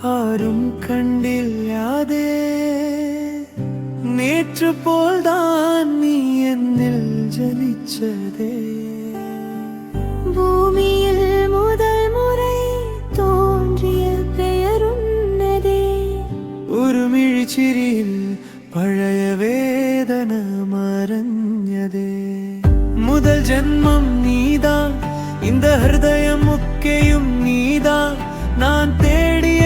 ஆரும் கண்டில்லாதே நேற்று போல்தான் நீ என்னில் ஜனிச்சதே. பூமியில் முதல் முறை தோன்றிய பெயருன்னதே. உருமிழிச்சிரியில் பழைய வேதன மறஞ்சதே. முதல் ஜென்மம் நீதான், இந்த ஹிருதயம் முக்கையும் நீதான். நான் தேடிய